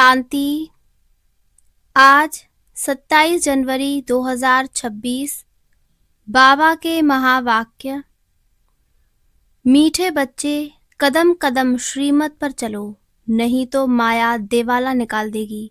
शांति। आज 27 जनवरी 2026। बाबा के महावाक्य। मीठे बच्चे, कदम कदम श्रीमत पर चलो, नहीं तो माया देवाला निकाल देगी।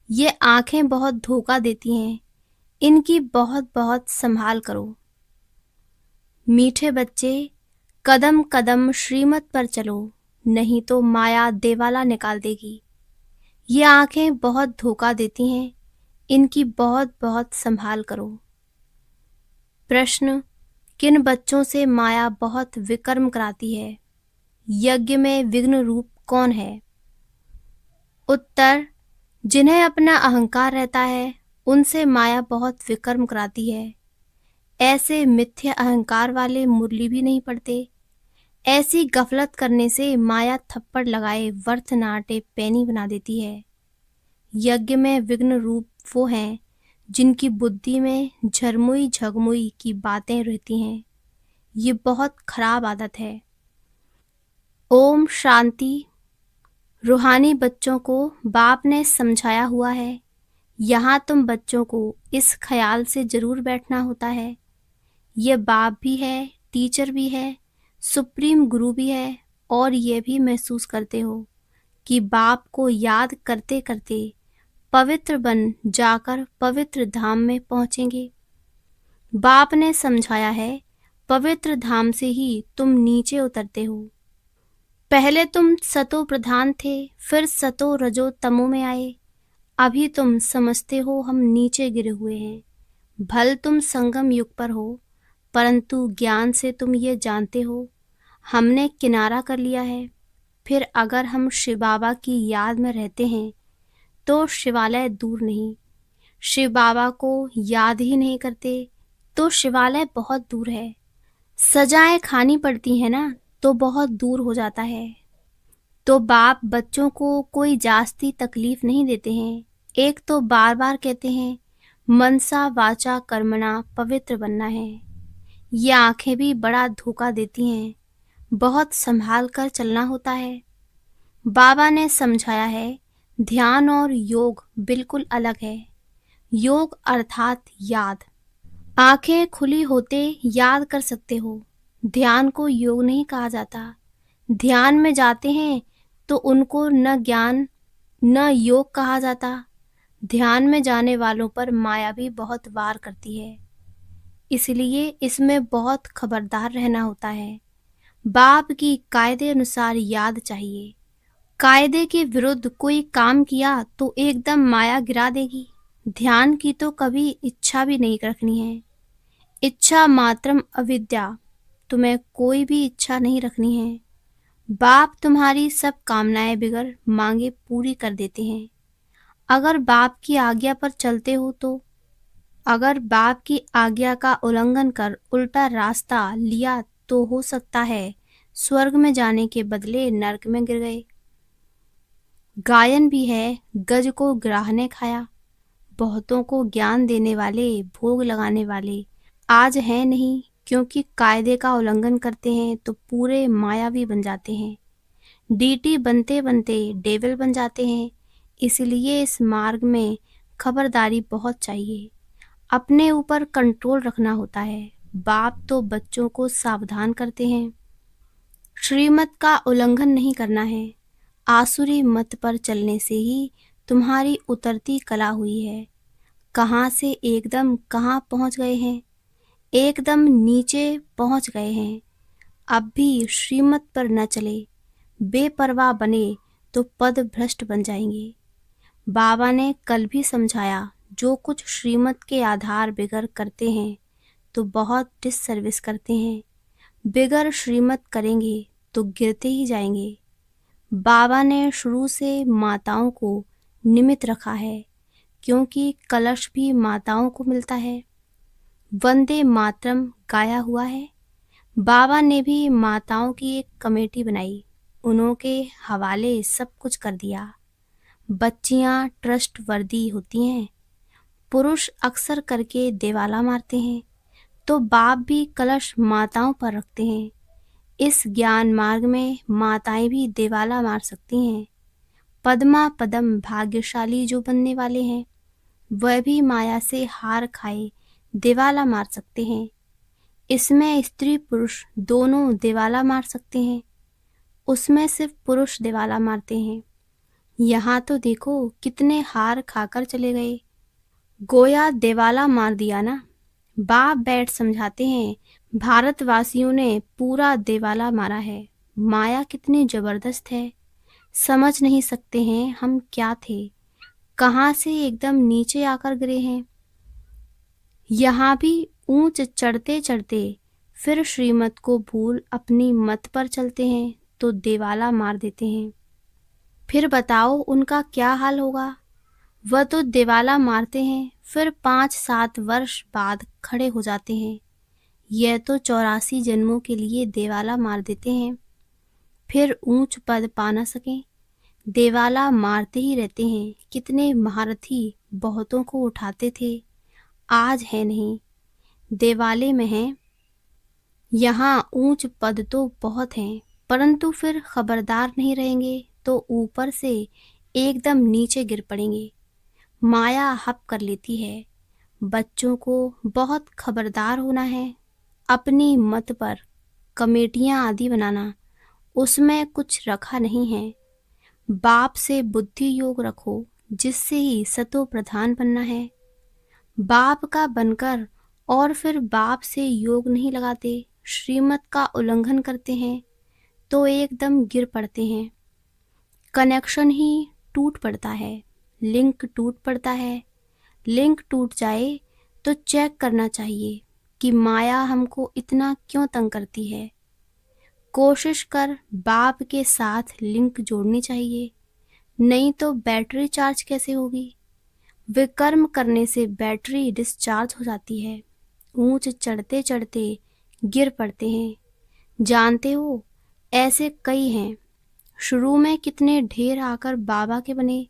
ये आंखें बहुत धोखा देती हैं, इनकी बहुत बहुत संभाल करो। मीठे बच्चे, कदम कदम श्रीमत पर चलो, नहीं तो माया देवाला निकाल देगी। ये आंखें बहुत धोखा देती हैं, इनकी बहुत बहुत संभाल करो। प्रश्न: किन बच्चों से माया बहुत विकर्म कराती है? यज्ञ में विघ्न रूप कौन है? उत्तर: जिन्हें अपना अहंकार रहता है, उनसे माया बहुत विकर्म कराती है। ऐसे मिथ्या अहंकार वाले मुरली भी नहीं पढ़ते। ऐसी गफलत करने से माया थप्पड़ लगाए वर्थ नाटे पैनी बना देती है। यज्ञ में विघ्न रूप वो हैं जिनकी बुद्धि में झरमुई झगमुई की बातें रहती हैं। ये बहुत खराब आदत है। ओम शांति। रूहानी बच्चों को बाप ने समझाया हुआ है। यहाँ तुम बच्चों को इस ख्याल से जरूर बैठना होता है, ये बाप भी है, टीचर भी है, सुप्रीम गुरु भी है, और ये भी महसूस करते हो कि बाप को याद करते करते पवित्र बन जाकर पवित्र धाम में पहुंचेंगे। बाप ने समझाया है, पवित्र धाम से ही तुम नीचे उतरते हो। पहले तुम सतो प्रधान थे, फिर सतो रजो तमो में आए। अभी तुम समझते हो हम नीचे गिरे हुए हैं। भल तुम संगम युग पर हो, परंतु ज्ञान से तुम ये जानते हो हमने किनारा कर लिया है। फिर अगर हम शिव बाबा की याद में रहते हैं तो शिवालय दूर नहीं। शिव बाबा को याद ही नहीं करते तो शिवालय बहुत दूर है। सजाएं खानी पड़ती है ना, तो बहुत दूर हो जाता है। तो बाप बच्चों को कोई जास्ती तकलीफ नहीं देते हैं। एक तो बार बार कहते हैं मनसा वाचा कर्मणा पवित्र बनना है। ये आंखें भी बड़ा धोखा देती हैं, बहुत संभाल कर चलना होता है। बाबा ने समझाया है, ध्यान और योग बिल्कुल अलग है। योग अर्थात याद। आंखें खुली होते याद कर सकते हो। ध्यान को योग नहीं कहा जाता। ध्यान में जाते हैं तो उनको न ज्ञान न योग कहा जाता। ध्यान में जाने वालों पर माया भी बहुत वार करती है, इसलिए इसमें बहुत खबरदार रहना होता है। बाप की कायदे अनुसार याद चाहिए। कायदे के विरुद्ध कोई काम किया तो एकदम माया गिरा देगी। ध्यान की तो कभी इच्छा भी नहीं रखनी है। इच्छा मात्रम अविद्या, तुम्हें कोई भी इच्छा नहीं रखनी है। बाप तुम्हारी सब कामनाएं बिगर मांगे पूरी कर देते हैं, अगर बाप की आज्ञा पर चलते हो तो। अगर बाप की आज्ञा का उल्लंघन कर उल्टा रास्ता लिया तो हो सकता है स्वर्ग में जाने के बदले नरक में गिर गए। गायन भी है, गज को ग्राह ने खाया। बहुतों को ज्ञान देने वाले, भोग लगाने वाले आज हैं नहीं, क्योंकि कायदे का उल्लंघन करते हैं तो पूरे मायावी बन जाते हैं। डीटी बनते बनते डेविल बन जाते हैं। इसलिए इस मार्ग में खबरदारी बहुत चाहिए। अपने ऊपर कंट्रोल रखना होता है। बाप तो बच्चों को सावधान करते हैं, श्रीमत का उल्लंघन नहीं करना है। आसुरी मत पर चलने से ही तुम्हारी उतरती कला हुई है। कहाँ से एकदम कहाँ पहुँच गए हैं, एकदम नीचे पहुँच गए हैं। अब भी श्रीमत पर न चले, बेपरवाह बने तो पद भ्रष्ट बन जाएंगे। बाबा ने कल भी समझाया, जो कुछ श्रीमत के आधार बिगर करते हैं तो बहुत डिससर्विस करते हैं। बिगर श्रीमत करेंगे तो गिरते ही जाएंगे। बाबा ने शुरू से माताओं को निमित्त रखा है, क्योंकि कलश भी माताओं को मिलता है। वंदे मातरम गाया हुआ है। बाबा ने भी माताओं की एक कमेटी बनाई, उनके हवाले सब कुछ कर दिया। बच्चियां ट्रस्ट वर्दी होती हैं। पुरुष अक्सर करके देवाला मारते हैं, तो बाप भी कलश माताओं पर रखते हैं। इस ज्ञान मार्ग में माताएं भी देवाला मार सकती हैं। पद्मा पदम भाग्यशाली जो बनने वाले हैं वह भी माया से हार खाए दिवाला मार सकते हैं। इसमें स्त्री पुरुष दोनों दिवाला मार सकते हैं, उसमें सिर्फ पुरुष दिवाला मारते हैं। यहाँ तो देखो कितने हार खाकर चले गए, गोया दिवाला मार दिया ना। बाप बैठ समझाते हैं, भारतवासियों ने पूरा दिवाला मारा है। माया कितनी जबरदस्त है, समझ नहीं सकते हैं हम क्या थे, कहाँ से एकदम नीचे आकर गिरे हैं। यहाँ भी ऊंच चढ़ते चढ़ते फिर श्रीमत को भूल अपनी मत पर चलते हैं तो दिवाला मार देते हैं। फिर बताओ उनका क्या हाल होगा। वह तो दिवाला मारते हैं, फिर 5-7 वर्ष बाद खड़े हो जाते हैं। यह तो 84 जन्मों के लिए दिवाला मार देते हैं, फिर ऊंच पद पा न सकें। दिवाला मारते ही रहते हैं। कितने महारथी बहुतों को उठाते थे, आज है नहीं, दिवाले में हैं। यहाँ ऊंच पद तो बहुत हैं, परंतु फिर खबरदार नहीं रहेंगे तो ऊपर से एकदम नीचे गिर पड़ेंगे। माया हप कर लेती है। बच्चों को बहुत खबरदार होना है, अपनी मत पर कमेटियां आदि बनाना, उसमें कुछ रखा नहीं है। बाप से बुद्धि योग रखो, जिससे ही सतो प्रधान बनना है। बाप का बनकर और फिर बाप से योग नहीं लगाते, श्रीमत का उल्लंघन करते हैं तो एकदम गिर पड़ते हैं। कनेक्शन ही टूट पड़ता है, लिंक टूट पड़ता है। लिंक टूट जाए तो चेक करना चाहिए कि माया हमको इतना क्यों तंग करती है। कोशिश कर बाप के साथ लिंक जोड़नी चाहिए, नहीं तो बैटरी चार्ज कैसे होगी। विकर्म करने से बैटरी डिस्चार्ज हो जाती है। ऊंच चढ़ते चढ़ते गिर पड़ते हैं। जानते हो ऐसे कई हैं। शुरू में कितने ढेर आकर बाबा के बने,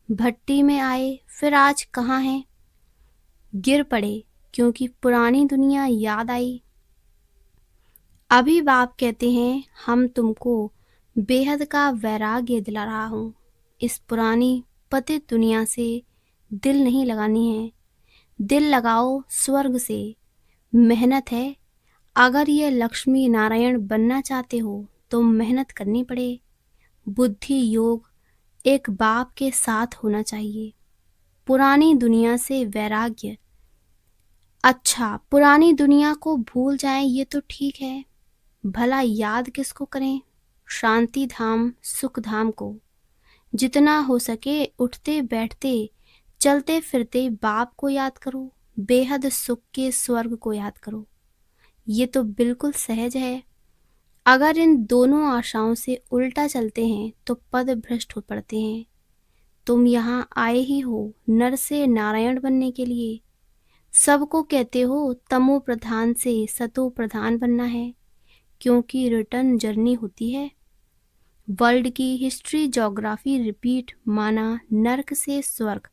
भट्टी में आए, फिर आज कहाँ हैं। गिर पड़े क्योंकि पुरानी दुनिया याद आई। अभी बाप कहते हैं हम तुमको बेहद का वैराग्य दिला रहा हूँ। इस पुरानी पतित दुनिया से दिल नहीं लगानी है, दिल लगाओ स्वर्ग से। मेहनत है, अगर ये लक्ष्मी नारायण बनना चाहते हो तो मेहनत करनी पड़े। बुद्धि योग एक बाप के साथ होना चाहिए। पुरानी दुनिया से वैराग्य। अच्छा, पुरानी दुनिया को भूल जाएं ये तो ठीक है, भला याद किसको करें। शांति धाम सुख धाम को। जितना हो सके उठते बैठते चलते फिरते बाप को याद करो, बेहद सुख के स्वर्ग को याद करो। ये तो बिल्कुल सहज है। अगर इन दोनों आशाओं से उल्टा चलते हैं तो पद भ्रष्ट हो पड़ते हैं। तुम यहाँ आए ही हो नर से नारायण बनने के लिए। सबको कहते हो तमो प्रधान से सतो प्रधान बनना है, क्योंकि रिटर्न जर्नी होती है। वर्ल्ड की हिस्ट्री ज्योग्राफी रिपीट माना नर्क से स्वर्ग,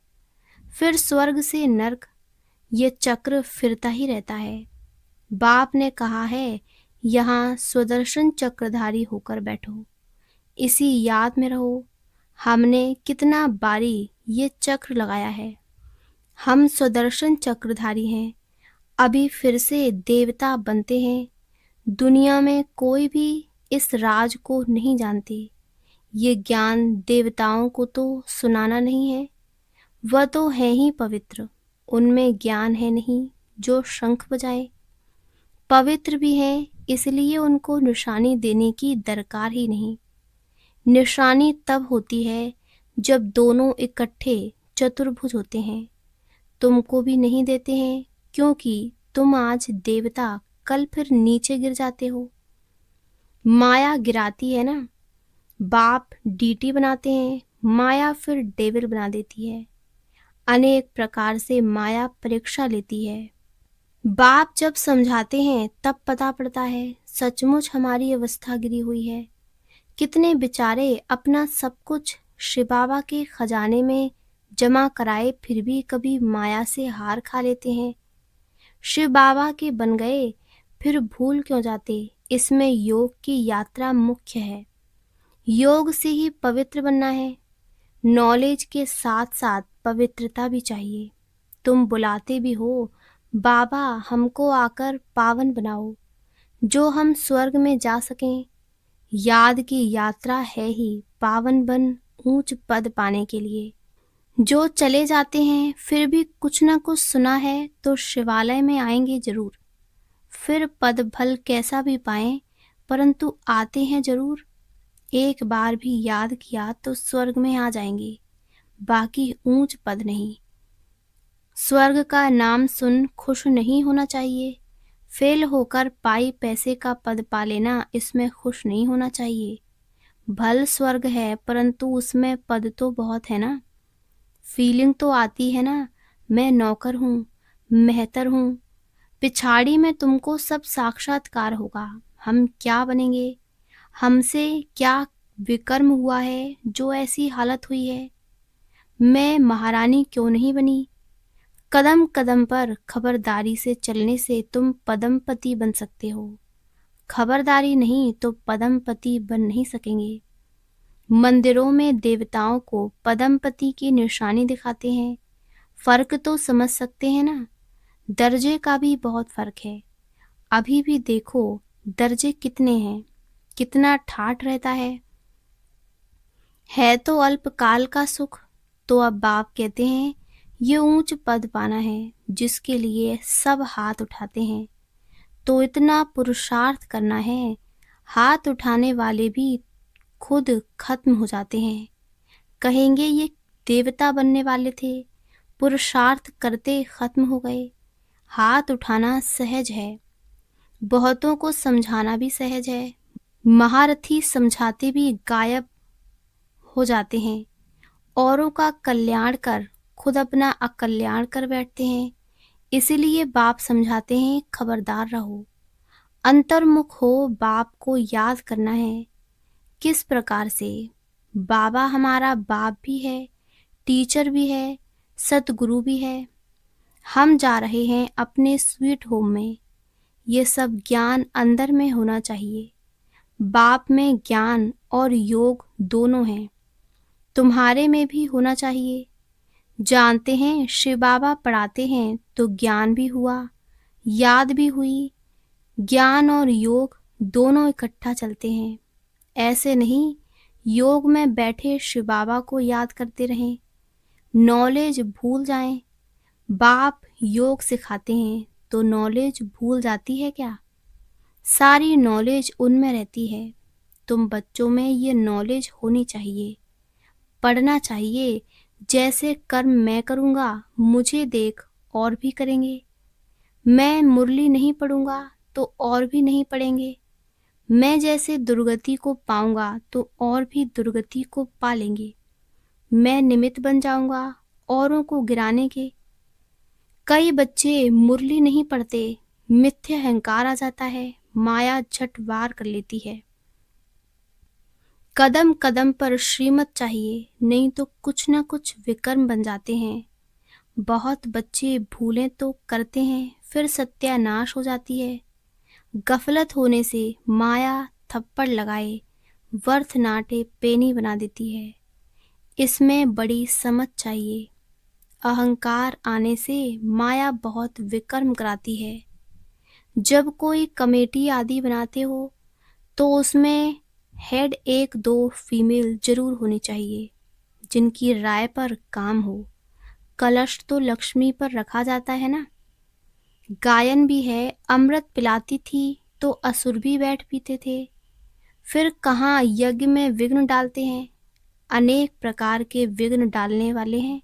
फिर स्वर्ग से नर्क। ये चक्र फिरता ही रहता है। बाप ने कहा है यहाँ स्वदर्शन चक्रधारी होकर बैठो, इसी याद में रहो। हमने कितना बारी ये चक्र लगाया है। हम स्वदर्शन चक्रधारी हैं, अभी फिर से देवता बनते हैं। दुनिया में कोई भी इस राज को नहीं जानते। ये ज्ञान देवताओं को तो सुनाना नहीं है, वह तो है ही पवित्र। उनमें ज्ञान है नहीं जो शंख बजाए। पवित्र भी हैं, इसलिए उनको निशानी देने की दरकार ही नहीं। निशानी तब होती है जब दोनों इकट्ठे चतुर्भुज होते हैं। तुमको भी नहीं देते हैं, क्योंकि तुम आज देवता, कल फिर नीचे गिर जाते हो। माया गिराती है ना। बाप डीटी बनाते हैं, माया फिर डेविल बना देती है। अनेक प्रकार से माया परीक्षा लेती है। बाप जब समझाते हैं तब पता पड़ता है सचमुच हमारी अवस्था गिरी हुई है। कितने बेचारे अपना सब कुछ शिव बाबा के खजाने में जमा कराए, फिर भी कभी माया से हार खा लेते हैं। शिव बाबा के बन गए, फिर भूल क्यों जाते। इसमें योग की यात्रा मुख्य है। योग से ही पवित्र बनना है। नॉलेज के साथ साथ पवित्रता भी चाहिए। तुम बुलाते भी हो, बाबा हमको आकर पावन बनाओ, जो हम स्वर्ग में जा सकें। याद की यात्रा है ही पावन बन ऊंच पद पाने के लिए। जो चले जाते हैं फिर भी कुछ ना कुछ सुना है तो शिवालय में आएंगे जरूर। फिर पद भल कैसा भी पाएं, परंतु आते हैं जरूर। एक बार भी याद किया तो स्वर्ग में आ जाएंगे, बाकी ऊंच पद नहीं। स्वर्ग का नाम सुन खुश नहीं होना चाहिए। फेल होकर पाई पैसे का पद पा लेना, इसमें खुश नहीं होना चाहिए। भल स्वर्ग है परंतु उसमें पद तो बहुत है ना। फीलिंग तो आती है ना, मैं नौकर हूँ, मेहतर हूँ। पिछाड़ी में तुमको सब साक्षात्कार होगा। हम क्या बनेंगे, हमसे क्या विकर्म हुआ है जो ऐसी हालत हुई है। मैं महारानी क्यों नहीं बनी। कदम कदम पर खबरदारी से चलने से तुम पदमपति बन सकते हो। खबरदारी नहीं तो पदमपति बन नहीं सकेंगे। मंदिरों में देवताओं को पदमपति की निशानी दिखाते हैं। फर्क तो समझ सकते हैं ना। दर्जे का भी बहुत फर्क है। अभी भी देखो दर्जे कितने हैं, कितना ठाठ रहता है तो अल्पकाल का सुख। तो अब बाप कहते हैं ये ऊंच पद पाना है जिसके लिए सब हाथ उठाते हैं, तो इतना पुरुषार्थ करना है। हाथ उठाने वाले भी खुद खत्म हो जाते हैं। कहेंगे ये देवता बनने वाले थे, पुरुषार्थ करते खत्म हो गए। हाथ उठाना सहज है, बहुतों को समझाना भी सहज है। महारथी समझाते भी गायब हो जाते हैं। औरों का कल्याण कर खुद अपना अकल्याण कर बैठते हैं। इसीलिए बाप समझाते हैं खबरदार रहो, अंतर्मुख हो। बाप को याद करना है। किस प्रकार से? बाबा हमारा बाप भी है, टीचर भी है, सतगुरु भी है। हम जा रहे हैं अपने स्वीट होम में। ये सब ज्ञान अंदर में होना चाहिए। बाप में ज्ञान और योग दोनों हैं, तुम्हारे में भी होना चाहिए। जानते हैं शिव बाबा पढ़ाते हैं तो ज्ञान भी हुआ, याद भी हुई। ज्ञान और योग दोनों इकट्ठा चलते हैं। ऐसे नहीं योग में बैठे शिव बाबा को याद करते रहें, नॉलेज भूल जाएं। बाप योग सिखाते हैं तो नॉलेज भूल जाती है क्या? सारी नॉलेज उनमें रहती है। तुम बच्चों में ये नॉलेज होनी चाहिए, पढ़ना चाहिए। जैसे कर्म मैं करूँगा मुझे देख और भी करेंगे। मैं मुरली नहीं पढ़ूंगा तो और भी नहीं पढ़ेंगे। मैं जैसे दुर्गति को पाऊंगा तो और भी दुर्गति को पा लेंगे। मैं निमित्त बन जाऊंगा औरों को गिराने के। कई बच्चे मुरली नहीं पढ़ते, मिथ्या अहंकार आ जाता है, माया झट वार कर लेती है। कदम कदम पर श्रीमत चाहिए, नहीं तो कुछ ना कुछ विकर्म बन जाते हैं। बहुत बच्चे भूलें तो करते हैं, फिर सत्यानाश हो जाती है। गफलत होने से माया थप्पड़ लगाए वर्थ नाटे पेनी बना देती है। इसमें बड़ी समझ चाहिए। अहंकार आने से माया बहुत विकर्म कराती है। जब कोई कमेटी आदि बनाते हो तो उसमें हेड एक दो फीमेल जरूर होनी चाहिए, जिनकी राय पर काम हो। कलश तो लक्ष्मी पर रखा जाता है ना। गायन भी है, अमृत पिलाती थी तो असुर भी बैठ पीते थे। फिर कहाँ यज्ञ में विघ्न डालते हैं। अनेक प्रकार के विघ्न डालने वाले हैं।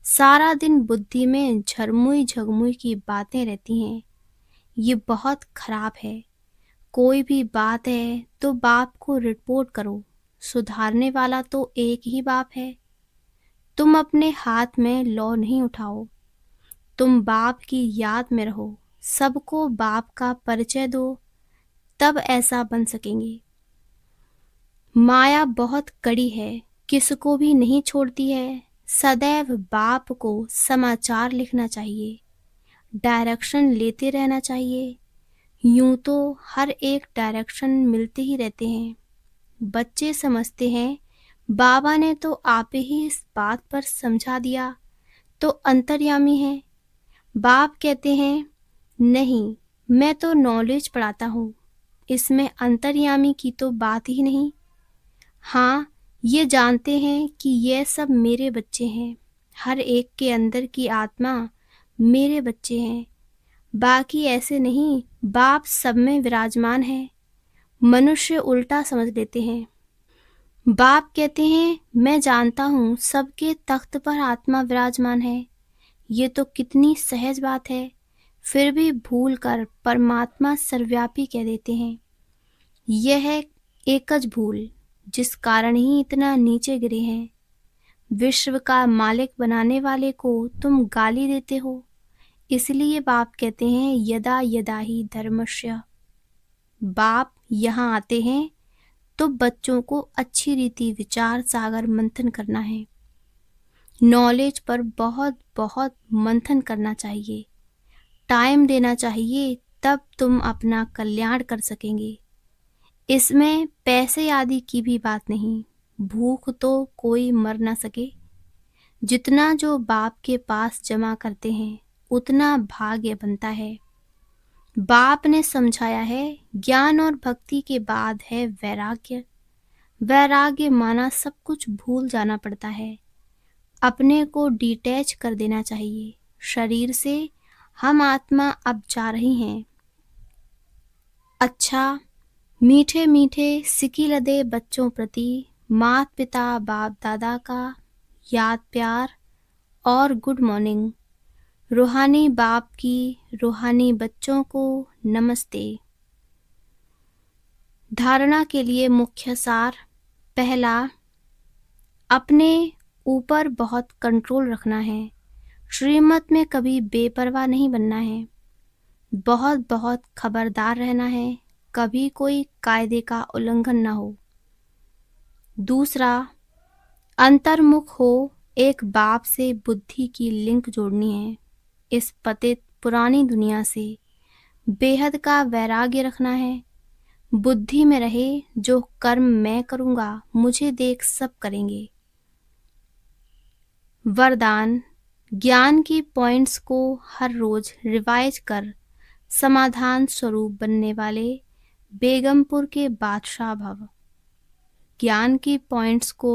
सारा दिन बुद्धि में झरमुई झगमुई की बातें रहती हैं। ये बहुत खराब है। कोई भी बात है तो बाप को रिपोर्ट करो। सुधारने वाला तो एक ही बाप है। तुम अपने हाथ में लौ नहीं उठाओ। तुम बाप की याद में रहो, सबको बाप का परिचय दो, तब ऐसा बन सकेंगे। माया बहुत कड़ी है, किसको भी नहीं छोड़ती है। सदैव बाप को समाचार लिखना चाहिए, डायरेक्शन लेते रहना चाहिए। यूं तो हर एक डायरेक्शन मिलते ही रहते हैं। बच्चे समझते हैं बाबा ने तो आप ही इस बात पर समझा दिया, तो अंतर्यामी है। बाप कहते हैं, नहीं, मैं तो नॉलेज पढ़ाता हूँ, इसमें अंतर्यामी की तो बात ही नहीं। हाँ, ये जानते हैं कि ये सब मेरे बच्चे हैं, हर एक के अंदर की आत्मा मेरे बच्चे हैं, बाकी ऐसे नहीं। बाप सब में विराजमान है। मनुष्य उल्टा समझ लेते हैं। बाप कहते हैं, मैं जानता हूँ सबके तख्त पर आत्मा विराजमान है। ये तो कितनी सहज बात है, फिर भी भूल कर परमात्मा सर्वव्यापी कह देते हैं। यह है एकच भूल, जिस कारण ही इतना नीचे गिरे हैं। विश्व का मालिक बनाने वाले को तुम गाली देते हो, इसलिए बाप कहते हैं, यदा यदा ही धर्मस्य। बाप यहाँ आते हैं तो बच्चों को अच्छी रीति विचार सागर मंथन करना है। नॉलेज पर बहुत बहुत मंथन करना चाहिए, टाइम देना चाहिए, तब तुम अपना कल्याण कर सकेंगे। इसमें पैसे आदि की भी बात नहीं। भूख तो कोई मर ना सके। जितना जो बाप के पास जमा करते हैं उतना भाग्य बनता है। बाप ने समझाया है, ज्ञान और भक्ति के बाद है वैराग्य। वैराग्य माना सब कुछ भूल जाना पड़ता है, अपने को डिटैच कर देना चाहिए शरीर से। हम आत्मा अब जा रही हैं। अच्छा, मीठे मीठे सिकी लदे बच्चों प्रति माता पिता बाप दादा का याद प्यार और गुड मॉर्निंग। रूहानी बाप की रूहानी बच्चों को नमस्ते। धारणा के लिए मुख्य सार। पहला, अपने ऊपर बहुत कंट्रोल रखना है। श्रीमत में कभी बेपरवाह नहीं बनना है। बहुत बहुत खबरदार रहना है, कभी कोई कायदे का उल्लंघन ना हो। दूसरा, अंतर्मुख हो, एक बाप से बुद्धि की लिंक जोड़नी है। इस पतित पुरानी दुनिया से बेहद का वैराग्य रखना है। बुद्धि में रहे, जो कर्म मैं करूँगा मुझे देख सब करेंगे। वरदान, ज्ञान की पॉइंट्स को हर रोज रिवाइज कर समाधान स्वरूप बनने वाले बेगमपुर के बादशाह भव। ज्ञान की पॉइंट्स को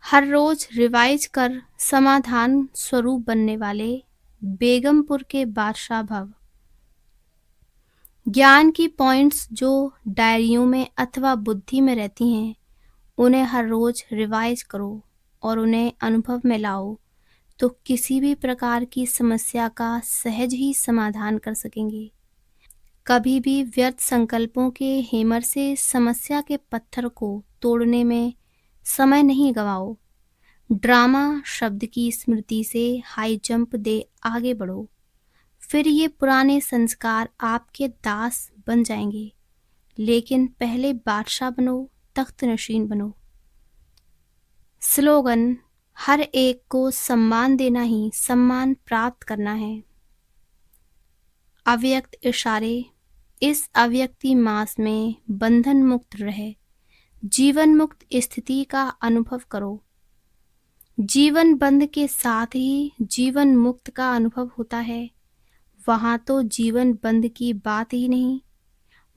हर रोज रिवाइज कर समाधान स्वरूप बनने वाले बेगमपुर के बादशाह भव। ज्ञान की पॉइंट्स जो डायरियों में अथवा बुद्धि में रहती हैं, उन्हें हर रोज रिवाइज करो और उन्हें अनुभव में लाओ, तो किसी भी प्रकार की समस्या का सहज ही समाधान कर सकेंगे। कभी भी व्यर्थ संकल्पों के हेमर से समस्या के पत्थर को तोड़ने में समय नहीं गवाओ। ड्रामा शब्द की स्मृति से हाई जंप दे आगे बढ़ो, फिर ये पुराने संस्कार आपके दास बन जाएंगे। लेकिन पहले बादशाह बनो, तख्त नशीन बनो। स्लोगन, हर एक को सम्मान देना ही सम्मान प्राप्त करना है। अव्यक्त इशारे, इस अव्यक्ति मास में बंधन मुक्त रहे, जीवन मुक्त स्थिति का अनुभव करो। जीवन बंध के साथ ही जीवन मुक्त का अनुभव होता है। वहाँ तो जीवन बंध की बात ही नहीं,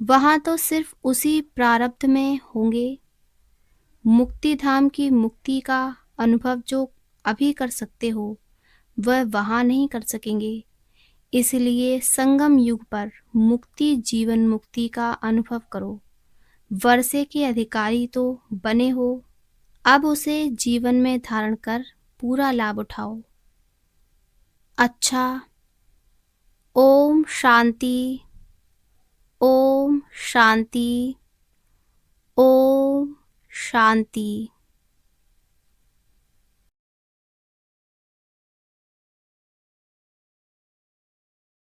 वहाँ तो सिर्फ उसी प्रारब्ध में होंगे। मुक्ति धाम की मुक्ति का अनुभव जो अभी कर सकते हो, वह वहाँ नहीं कर सकेंगे। इसलिए संगम युग पर मुक्ति जीवन मुक्ति का अनुभव करो। वर्षे के अधिकारी तो बने हो, अब उसे जीवन में धारण कर पूरा लाभ उठाओ। अच्छा, ओम शांति, ओम शांति, ओम शांति।